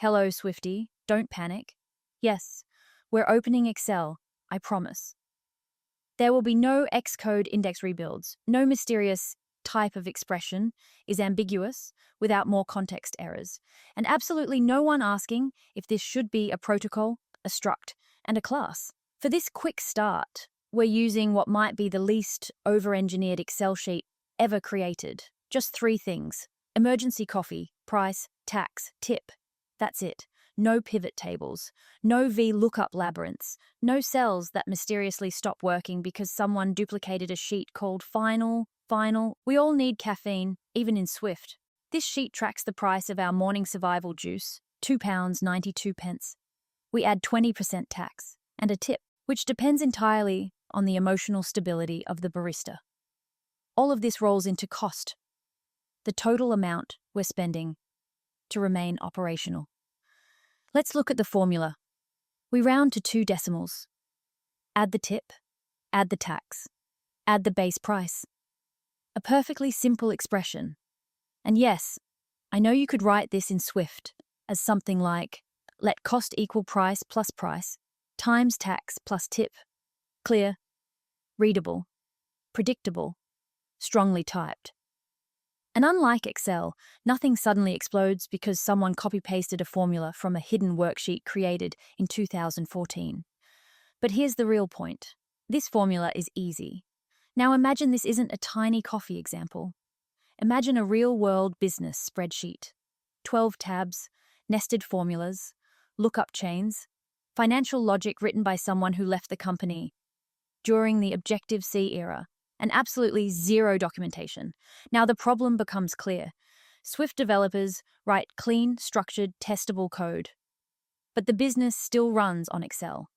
Hello, Swifty. Don't panic. Yes, we're opening Excel, I promise. There will be no Xcode index rebuilds. No mysterious type of expression is ambiguous without more context errors. And absolutely no one asking if this should be a protocol, a struct, and a class. For this quick start, we're using what might be the least over-engineered Excel sheet ever created. Just 3 things. Emergency coffee, price, tax, tip. That's it. No pivot tables, no VLOOKUP labyrinths, no cells that mysteriously stop working because someone duplicated a sheet called final. We all need caffeine, even in Swift. This sheet tracks the price of our morning survival juice, £2.92. We add 20% tax and a tip, which depends entirely on the emotional stability of the barista. All of this rolls into cost, the total amount we're spending to remain operational. Let's look at the formula. We round to 2 decimals. Add the tip, add the tax, add the base price. A perfectly simple expression. And yes, I know you could write this in Swift as something like, let cost equal price plus price, times tax plus tip. Clear, readable, predictable, strongly typed. And unlike Excel, nothing suddenly explodes because someone copy-pasted a formula from a hidden worksheet created in 2014. But here's the real point. This formula is easy. Now imagine this isn't a tiny coffee example. Imagine a real-world business spreadsheet. 12 tabs, nested formulas, lookup chains, financial logic written by someone who left the company during the Objective-C era, and absolutely zero documentation. Now the problem becomes clear. Swift developers write clean, structured, testable code. But the business still runs on Excel.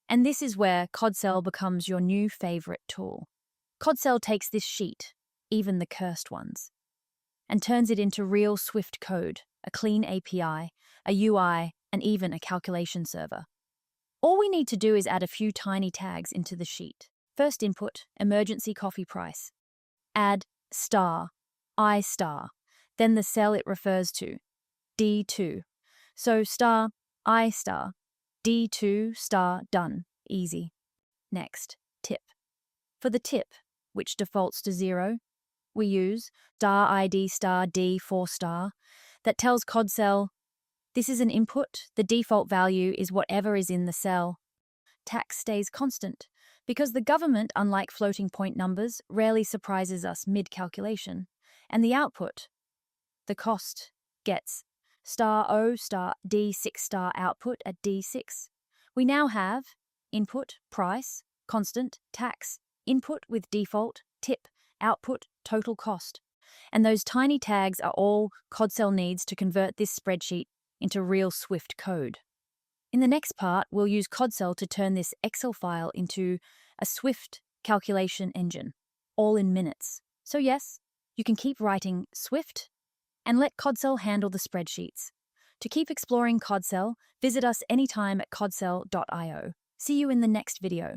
And this is where Codcel becomes your new favorite tool. Codcel takes this sheet, even the cursed ones, and turns it into real Swift code, a clean API, a UI, and even a calculation server. All we need to do is add a few tiny tags into the sheet. First input, emergency coffee price. Add I star, then the cell it refers to, D2. So I star, D2 star, done. Easy. Next, tip. For the tip, which defaults to 0, we use ID star D4 star that tells Codcel, this is an input, the default value is whatever is in the cell. Tax stays constant, because the government, unlike floating point numbers, rarely surprises us mid-calculation. And the output, the cost, gets O star D6 star output at D6. We now have input, price, constant, tax, input with default, tip, output, total cost. And those tiny tags are all Codcel needs to convert this spreadsheet into real Swift code. In the next part, we'll use Codcel to turn this Excel file into a Swift calculation engine, all in minutes. So yes, you can keep writing Swift and let Codcel handle the spreadsheets. To keep exploring Codcel, visit us anytime at codcel.io. See you in the next video.